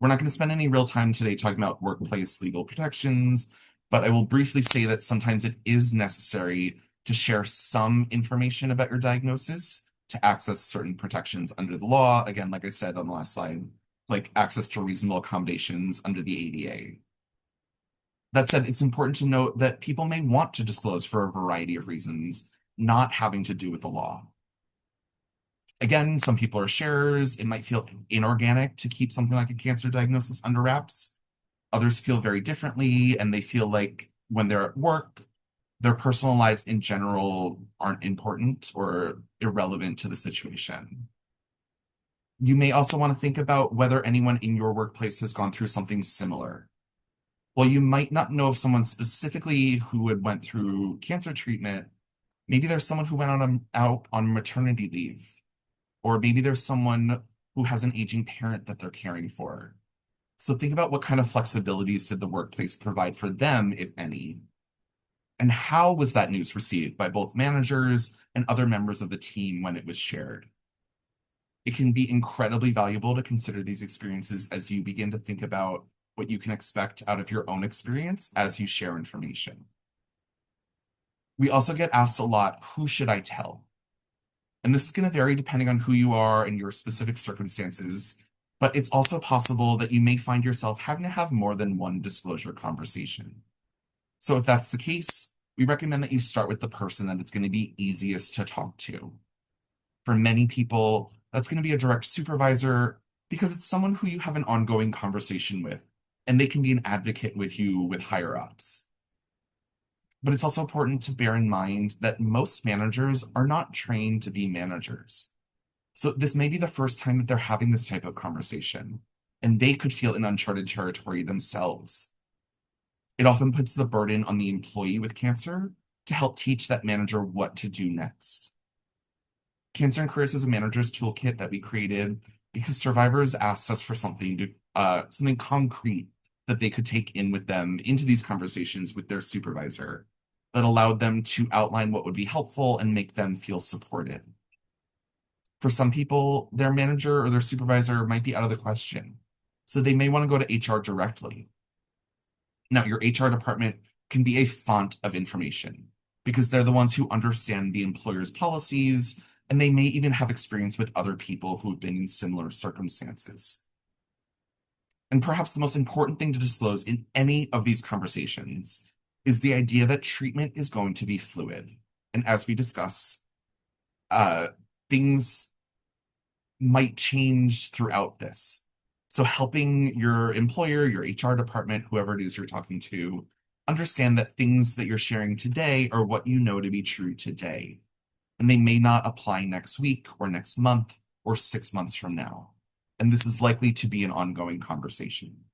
We're not going to spend any real time today talking about workplace legal protections, but I will briefly say that sometimes it is necessary to share some information about your diagnosis to access certain protections under the law. Again, like I said on the last slide, like access to reasonable accommodations under the ADA. That said, it's important to note that people may want to disclose for a variety of reasons, not having to do with the law. Again, some people are sharers. It might feel inorganic to keep something like a cancer diagnosis under wraps. Others feel very differently, and they feel like when they're at work, their personal lives in general aren't important or irrelevant to the situation. You may also want to think about whether anyone in your workplace has gone through something similar. While you might not know of someone specifically who had went through cancer treatment, maybe there's someone who went out on maternity leave, or maybe there's someone who has an aging parent that they're caring for. So think about what kind of flexibilities did the workplace provide for them, if any, and how was that news received by both managers and other members of the team when it was shared? It can be incredibly valuable to consider these experiences as you begin to think about what you can expect out of your own experience as you share information. We also get asked a lot, who should I tell? And this is going to vary depending on who you are and your specific circumstances, but it's also possible that you may find yourself having to have more than one disclosure conversation. So if that's the case, we recommend that you start with the person that it's going to be easiest to talk to. For many people, that's going to be a direct supervisor because it's someone who you have an ongoing conversation with, and they can be an advocate with you with higher ups. But it's also important to bear in mind that most managers are not trained to be managers. So this may be the first time that they're having this type of conversation, and they could feel in uncharted territory themselves. It often puts the burden on the employee with cancer to help teach that manager what to do next. Cancer and Careers is a manager's toolkit that we created because survivors asked us for something concrete that they could take in with them into these conversations with their supervisor that allowed them to outline what would be helpful and make them feel supported. For some people, their manager or their supervisor might be out of the question, so they may want to go to HR directly. Now, your HR department can be a font of information because they're the ones who understand the employer's policies, and they may even have experience with other people who've been in similar circumstances. And perhaps the most important thing to disclose in any of these conversations is the idea that treatment is going to be fluid. And as we discussed, things might change throughout this. So helping your employer, your HR department, whoever it is you're talking to, understand that things that you're sharing today are what you know to be true today. And they may not apply next week or next month or 6 months from now. And this is likely to be an ongoing conversation.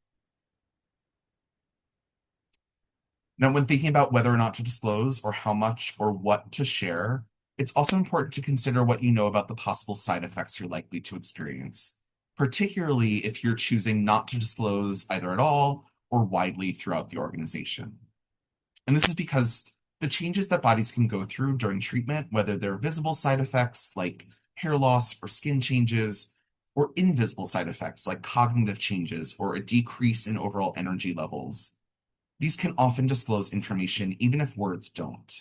Now, when thinking about whether or not to disclose or how much or what to share, it's also important to consider what you know about the possible side effects you're likely to experience. particularly if you're choosing not to disclose either at all or widely throughout the organization. And this is because the changes that bodies can go through during treatment, whether they're visible side effects like hair loss or skin changes, or invisible side effects like cognitive changes or a decrease in overall energy levels, these can often disclose information even if words don't.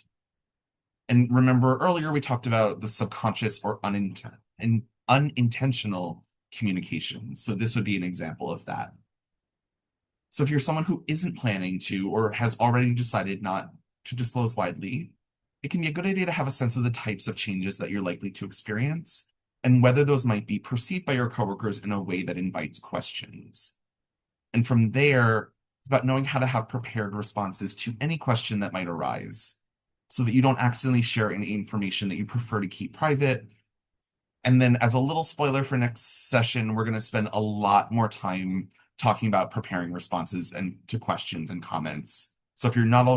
And remember earlier we talked about the subconscious or unintentional communication. So this would be an example of that. So if you're someone who isn't planning to or has already decided not to disclose widely, it can be a good idea to have a sense of the types of changes that you're likely to experience and whether those might be perceived by your coworkers in a way that invites questions. And from there, it's about knowing how to have prepared responses to any question that might arise so that you don't accidentally share any information that you prefer to keep private. And then, as a little spoiler for next session, we're going to spend a lot more time talking about preparing responses and to questions and comments. So if you're not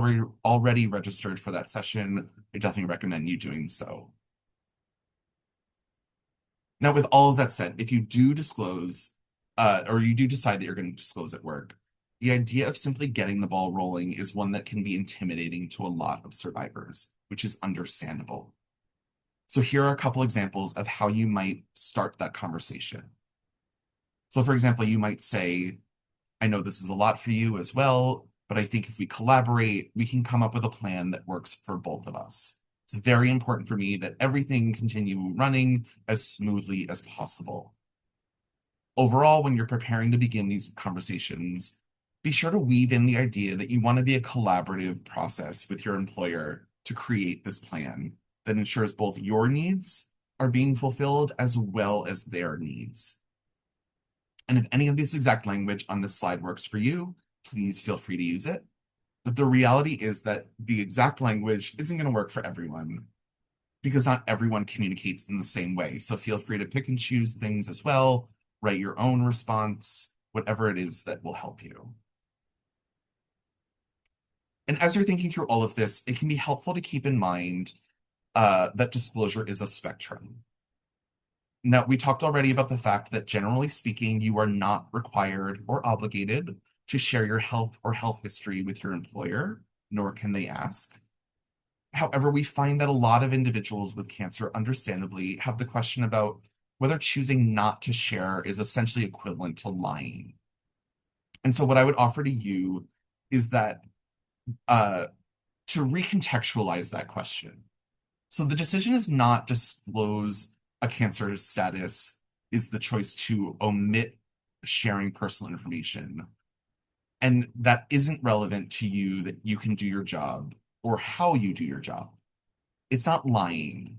already registered for that session, I definitely recommend you doing so. Now, with all of that said, if you do disclose, or you do decide that you're going to disclose at work, the idea of simply getting the ball rolling is one that can be intimidating to a lot of survivors, which is understandable. So here are a couple examples of how you might start that conversation. So for example, you might say, I know this is a lot for you as well, but I think if we collaborate, we can come up with a plan that works for both of us. It's very important for me that everything continue running as smoothly as possible. Overall, when you're preparing to begin these conversations, be sure to weave in the idea that you want to be a collaborative process with your employer to create this plan that ensures both your needs are being fulfilled as well as their needs. And if any of this exact language on this slide works for you, please feel free to use it. But the reality is that the exact language isn't going to work for everyone because not everyone communicates in the same way. So feel free to pick and choose things as well, write your own response, whatever it is that will help you. And as you're thinking through all of this, it can be helpful to keep in mind that disclosure is a spectrum. Now, we talked already about the fact that generally speaking, you are not required or obligated to share your health or health history with your employer, nor can they ask. However, we find that a lot of individuals with cancer understandably have the question about whether choosing not to share is essentially equivalent to lying. And so what I would offer to you is that uh, to recontextualize that question. So the decision is not disclose a cancer status, is the choice to omit sharing personal information. And that isn't relevant to you that you can do your job or how you do your job. It's not lying.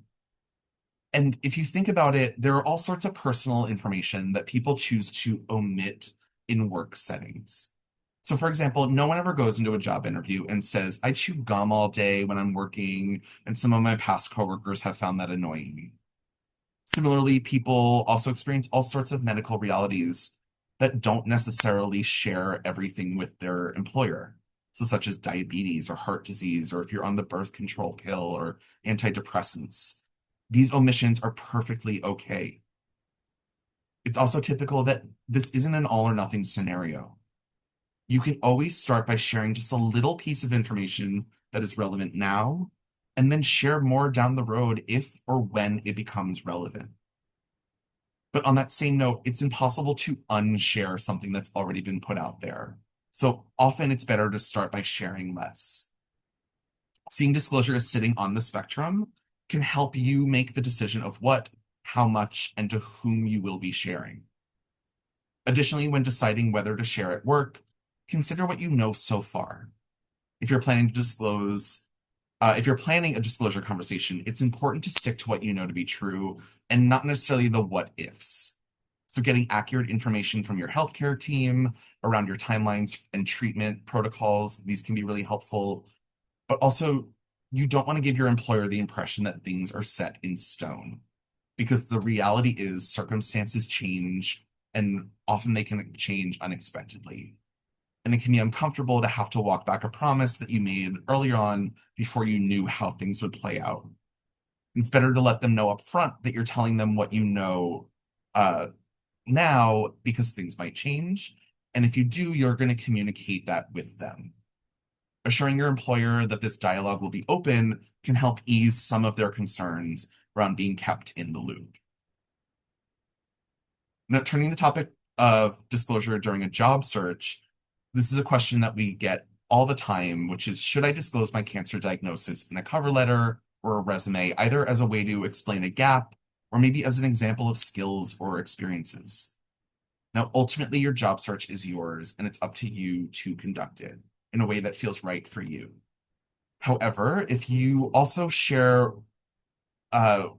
And if you think about it, there are all sorts of personal information that people choose to omit in work settings. So, for example, no one ever goes into a job interview and says, I chew gum all day when I'm working, and some of my past coworkers have found that annoying. Similarly, people also experience all sorts of medical realities that don't necessarily share everything with their employer. So, such as diabetes or heart disease, or if you're on the birth control pill or antidepressants. These omissions are perfectly okay. It's also typical that this isn't an all or nothing scenario. You can always start by sharing just a little piece of information that is relevant now, and then share more down the road if or when it becomes relevant. But on that same note, it's impossible to unshare something that's already been put out there. So often it's better to start by sharing less. Seeing disclosure as sitting on the spectrum can help you make the decision of what, how much, and to whom you will be sharing. Additionally, when deciding whether to share at work, consider what you know so far. If you're planning to disclose, if you're planning a disclosure conversation, it's important to stick to what you know to be true and not necessarily the what ifs. So getting accurate information from your healthcare team around your timelines and treatment protocols, these can be really helpful. But also, you don't want to give your employer the impression that things are set in stone because the reality is circumstances change and often they can change unexpectedly. And it can be uncomfortable to have to walk back a promise that you made earlier on before you knew how things would play out. It's better to let them know up front that you're telling them what you know, uh, now because things might change. And if you do, you're going to communicate that with them. Assuring your employer that this dialogue will be open can help ease some of their concerns around being kept in the loop. Now, turning the topic of disclosure during a job search, this is a question that we get all the time, which is, should I disclose my cancer diagnosis in a cover letter or a resume, either as a way to explain a gap or maybe as an example of skills or experiences? Now, ultimately, your job search is yours, and it's up to you to conduct it in a way that feels right for you. However, if you also share uh,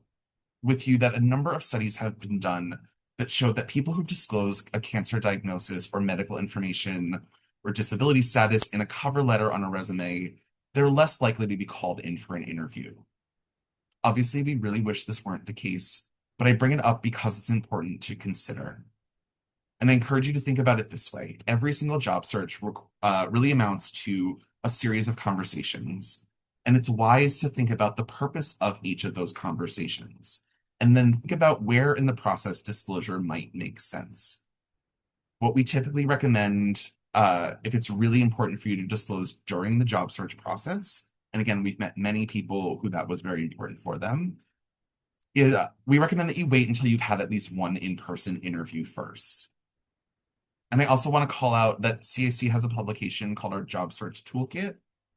with you that a number of studies have been done that show that people who disclose a cancer diagnosis or medical information or disability status in a cover letter on a resume, they're less likely to be called in for an interview. Obviously, we really wish this weren't the case, but I bring it up because it's important to consider. And I encourage you to think about it this way. Every single job search really amounts to a series of conversations. And it's wise to think about the purpose of each of those conversations. And then think about where in the process disclosure might make sense. What we typically recommend, if it's really important for you to disclose during the job search process, and again, we've met many people who that was very important for them, is we recommend that you wait until you've had at least one in-person interview first. And I also want to call out that CAC has a publication called our Job Search Toolkit,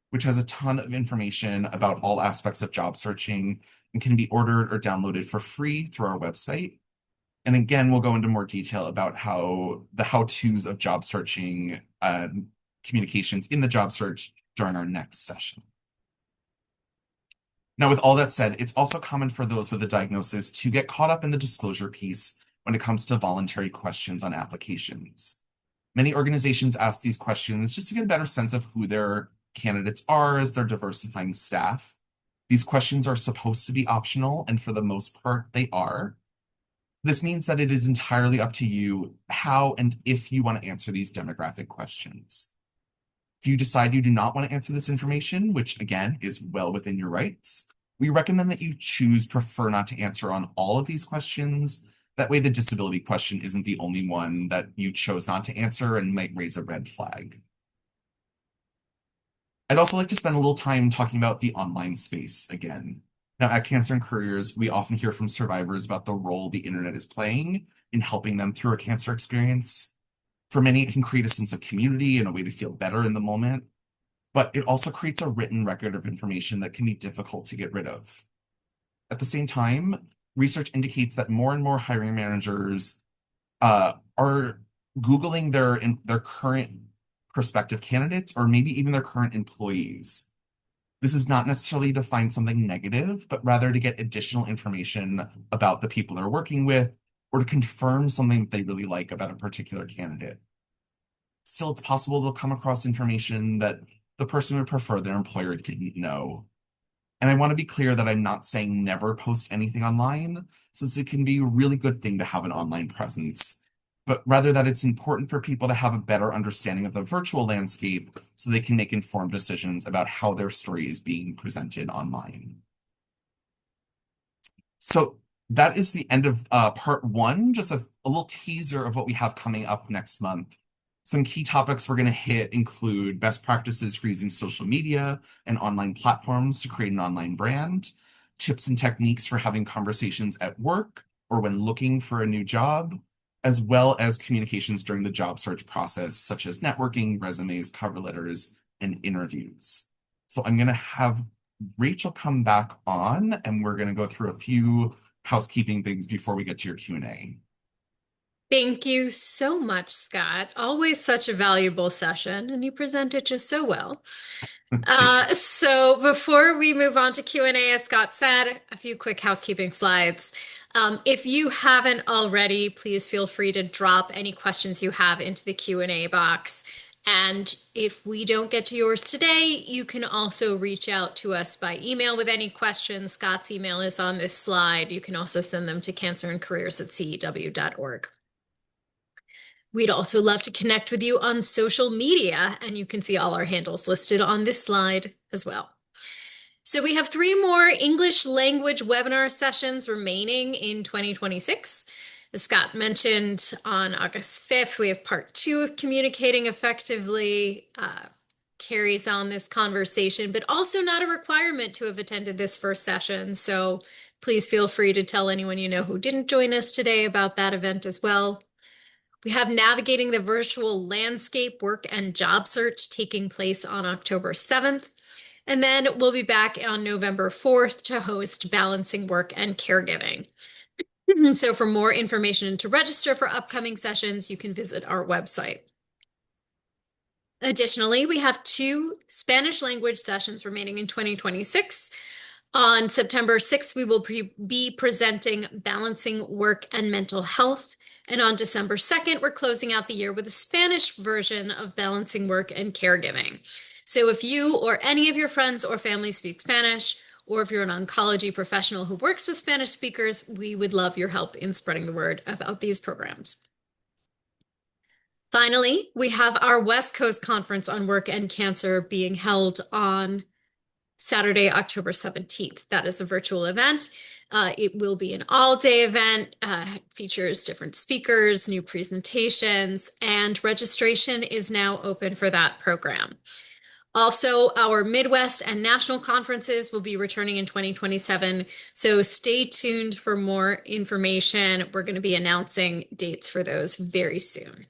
which has a ton of information about all aspects of job searching and can be ordered or downloaded for free through our website. And again, we'll go into more detail about how the how-tos of job searching communications in the job search during our next session. Now, with all that said, it's also common for those with a diagnosis to get caught up in the disclosure piece when it comes to voluntary questions on applications. Many organizations ask these questions just to get a better sense of who their candidates are as they're diversifying staff. These questions are supposed to be optional, and for the most part, they are. This means that it is entirely up to you how and if you want to answer these demographic questions. If you decide you do not want to answer this information, which again is well within your rights, we recommend that you choose prefer not to answer on all of these questions. That way, the disability question isn't the only one that you chose not to answer and might raise a red flag. I'd also like to spend a little time talking about the online space again. Now, at Cancer and Couriers, we often hear from survivors about the role the internet is playing in helping them through a cancer experience. For many, it can create a sense of community and a way to feel better in the moment, but it also creates a written record of information that can be difficult to get rid of. At the same time, research indicates that more and more hiring managers are Googling their current prospective candidates or maybe even their current employees. This is not necessarily to find something negative, but rather to get additional information about the people they're working with or to confirm something that they really like about a particular candidate. Still, it's possible they'll come across information that the person would prefer their employer didn't know. And I want to be clear that I'm not saying never post anything online, since it can be a really good thing to have an online presence, but rather that it's important for people to have a better understanding of the virtual landscape so they can make informed decisions about how their story is being presented online. So that is the end of part one, just a little teaser of what we have coming up next month. Some key topics we're going to hit include best practices for using social media and online platforms to create an online brand, tips and techniques for having conversations at work or when looking for a new job, as well as communications during the job search process, such as networking, resumes, cover letters, and interviews. So I'm going to have Rachel come back on, and we're going to go through a few housekeeping things before we get to your Q&A. Thank you so much, Scott. Always such a valuable session, and you presented just so well. Thank you. So before we move on to Q&A, as Scott said, a few quick housekeeping slides. If you haven't already, please feel free to drop any questions you have into the Q&A box. And if we don't get to yours today, you can also reach out to us by email with any questions. Scott's email is on this slide. You can also send them to cancerandcareers@cew.org. We'd also love to connect with you on social media, and you can see all our handles listed on this slide as well. So we have 3 more English language webinar sessions remaining in 2026. As Scott mentioned, on August 5th, we have part two of Communicating Effectively. Carries on this conversation, but also not a requirement to have attended this first session. So please feel free to tell anyone you know who didn't join us today about that event as well. We have Navigating the Virtual Landscape Work and Job Search taking place on October 7th. And then we'll be back on November 4th to host Balancing Work and Caregiving. So for more information and to register for upcoming sessions, you can visit our website. Additionally, we have two Spanish language sessions remaining in 2026. On September 6th, we will be presenting Balancing Work and Mental Health. And on December 2nd, we're closing out the year with a Spanish version of Balancing Work and Caregiving. So if you or any of your friends or family speak Spanish, or if you're an oncology professional who works with Spanish speakers, we would love your help in spreading the word about these programs. Finally, we have our West Coast Conference on Work and Cancer being held on Saturday, October 17th. That is a virtual event. It will be an all-day event, features different speakers, new presentations, and registration is now open for that program. Also, our Midwest and national conferences will be returning in 2027, so stay tuned for more information. We're going to be announcing dates for those very soon.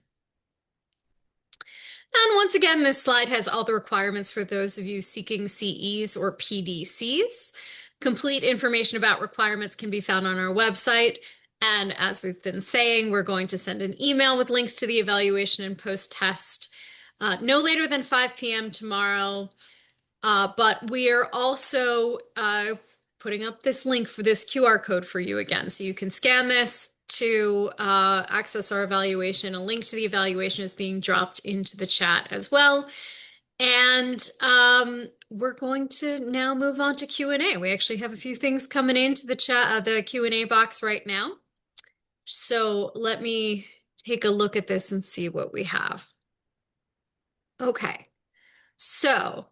And once again, this slide has all the requirements for those of you seeking CEs or PDCs. Complete information about requirements can be found on our website. And as we've been saying, we're going to send an email with links to the evaluation and post-test no later than 5 p.m. tomorrow. But we are also putting up this link for this QR code for you again. So you can scan this to access our evaluation. A link to the evaluation is being dropped into the chat as well. And we're going to now move on to Q&A. We actually have a few things coming into the chat, the Q&A box right now. So let me take a look at this and see what we have. Okay, so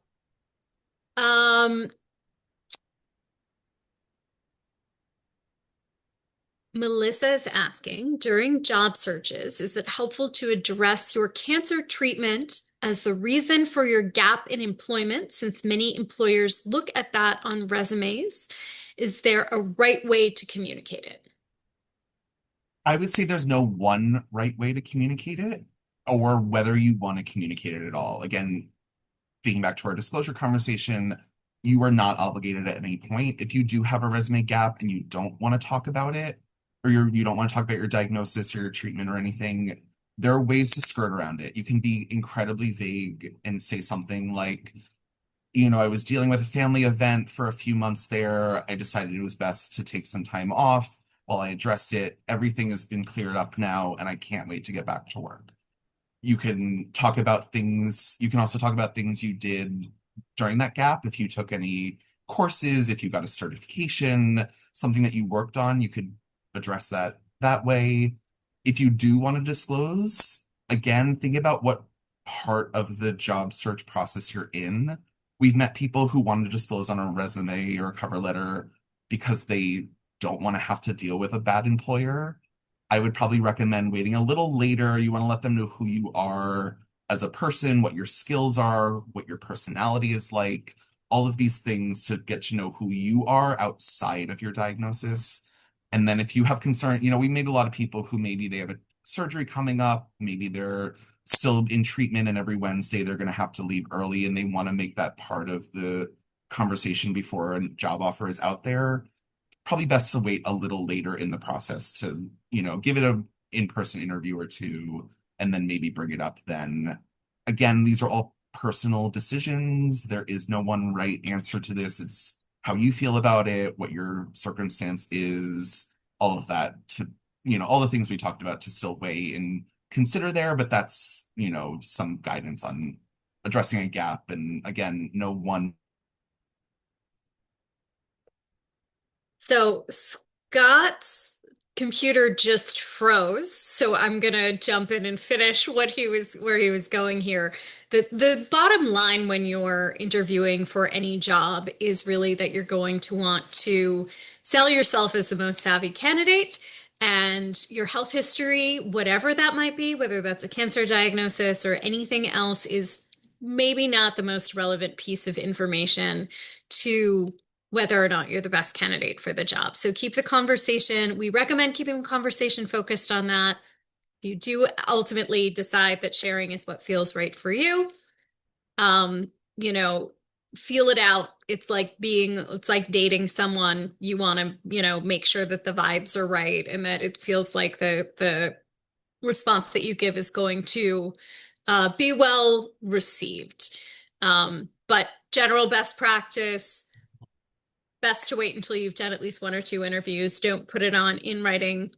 Melissa is asking, during job searches, is it helpful to address your cancer treatment as the reason for your gap in employment, since many employers look at that on resumes? Is there a right way to communicate it? I would say there's no one right way to communicate it or whether you want to communicate it at all. Again, thinking back to our disclosure conversation, you are not obligated at any point. If you do have a resume gap and you don't want to talk about it, or you don't want to talk about your diagnosis or your treatment or anything, there are ways to skirt around it. You can be incredibly vague and say something like, I was dealing with a family event for a few months there. I decided it was best to take some time off while I addressed it. Everything has been cleared up now, and I can't wait to get back to work. You can talk about things, you can also talk about things you did during that gap. If you took any courses, if you got a certification, something that you worked on, you could address that way. If you do want to disclose, again, think about what part of the job search process you're in. We've met people who want to disclose on a resume or a cover letter because they don't want to have to deal with a bad employer. I would probably recommend waiting a little later. You want to let them know who you are as a person, what your skills are, what your personality is like, all of these things to get to know who you are outside of your diagnosis. And then if you have concern, we meet a lot of people who maybe they have a surgery coming up, maybe they're still in treatment and every Wednesday they're going to have to leave early and they want to make that part of the conversation before a job offer is out there. Probably best to wait a little later in the process to, give it a in-person interview or two, and then maybe bring it up then. Again, these are all personal decisions. There is no one right answer to this. It's how you feel about it, what your circumstance is, all of that all the things we talked about to still weigh and consider there, but that's, some guidance on addressing a gap. And again, no one. So Scott's computer just froze, so I'm gonna jump in and finish where he was going here. The bottom line when you're interviewing for any job is really that you're going to want to sell yourself as the most savvy candidate And your health history, whatever that might be, whether that's a cancer diagnosis or anything else, is maybe not the most relevant piece of information to whether or not you're the best candidate for the job. So keep the conversation. We recommend keeping the conversation focused on that. If you do ultimately decide that sharing is what feels right for you, um, you know, feel it out. It's like dating someone. You want to, make sure that the vibes are right and that it feels like the response that you give is going to be well received. But general best practice, best to wait until you've done at least one or two interviews. Don't put it on in writing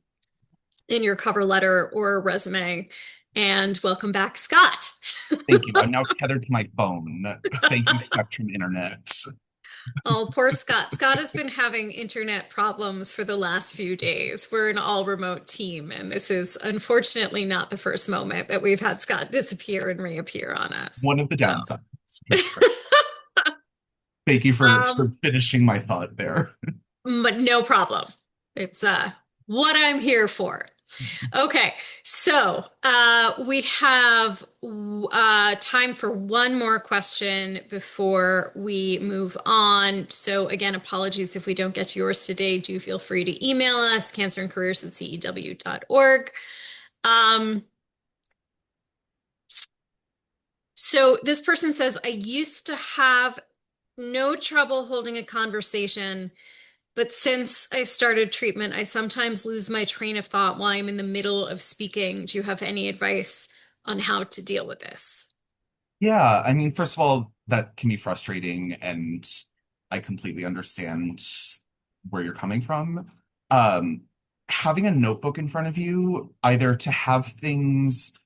in your cover letter or resume. And welcome back, Scott. Thank you. I'm now tethered to my phone. Thank you, Spectrum Internet. Oh, poor Scott. Scott has been having internet problems for the last few days. We're an all remote team, and this is unfortunately not the first moment that we've had Scott disappear and reappear on us. One of the So, downsides, for sure. Thank you for um, finishing my thought there. but no problem. It's what I'm here for. Okay, so we have time for one more question before we move on. So again, apologies if we don't get to yours today. Do feel free to email us, cancerandcareers@cew.org. Um, so this person says, I used to have no trouble holding a conversation, but since I started treatment, I sometimes lose my train of thought while I'm in the middle of speaking. Do you have any advice on how to deal with this? Yeah, I mean, first of all, that can be frustrating, and I completely understand where you're coming from. Um, Having a notebook in front of you, either to have things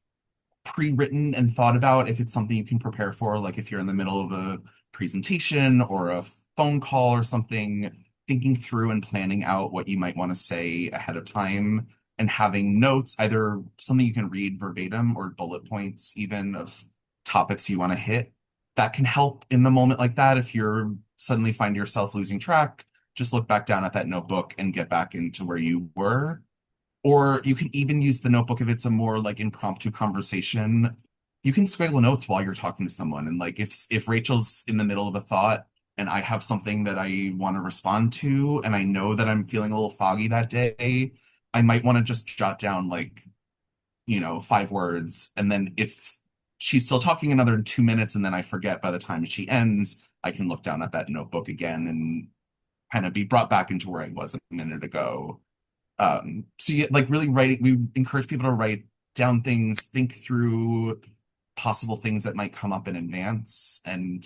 pre-written and thought about if it's something you can prepare for, like if you're in the middle of a presentation or a phone call or something, thinking through and planning out what you might want to say ahead of time and having notes, either something you can read verbatim or bullet points, even of topics you want to hit. That can help in the moment like that. If you're suddenly find yourself losing track, just look back down at that notebook and get back into where you were. Or you can even use the notebook if it's a more like impromptu conversation. You can scribble notes while you're talking to someone. And like if Rachel's in the middle of a thought and I have something that I want to respond to, and I know that I'm feeling a little foggy that day, I might want to just jot down like, 5 words. And then if she's still talking another 2 minutes and then I forget by the time she ends, I can look down at that notebook again and kind of be brought back into where I was a minute ago. So you like really write, we encourage people to write down things, think through possible things that might come up in advance, and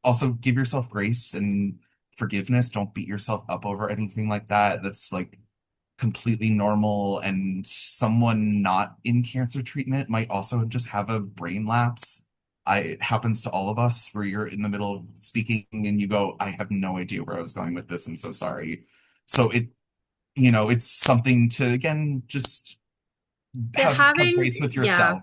also give yourself grace and forgiveness. Don't beat yourself up over anything like that. That's like completely normal, and someone not in cancer treatment might also just have a brain lapse. It happens to all of us where you're in the middle of speaking and you go, I have no idea where I was going with this. I'm so sorry. So it's something to, again, just The have having, grace with yeah, yourself,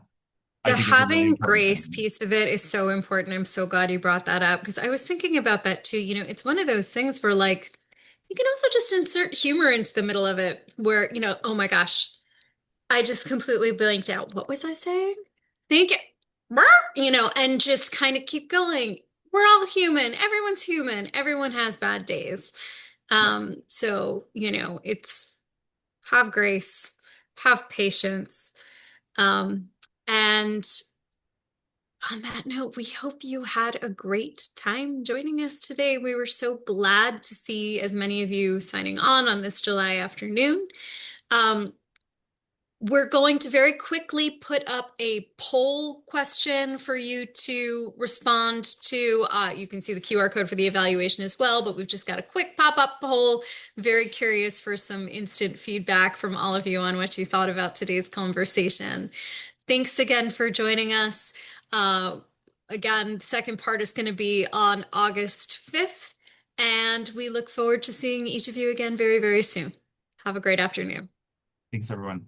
I the think is a really having important grace thing. piece of it is so important. I'm so glad you brought that up because I was thinking about that too. It's one of those things where like you can also just insert humor into the middle of it where, oh my gosh, I just completely blanked out. What was I saying? Thank you. And just kind of keep going. We're all human. Everyone's human. Everyone has bad days. Yep. So, it's have grace, have patience. Um, and on that note, we hope you had a great time joining us today. We were so glad to see as many of you signing on this July afternoon. Um, we're going to very quickly put up a poll question for you to respond to. You can see the QR code for the evaluation as well, but we've just got a quick pop-up poll. Very curious for some instant feedback from all of you on what you thought about today's conversation. Thanks again for joining us. Uh, Again, the second part is going to be on August 5th, and we look forward to seeing each of you again very, very soon. Have a great afternoon. Thanks, everyone.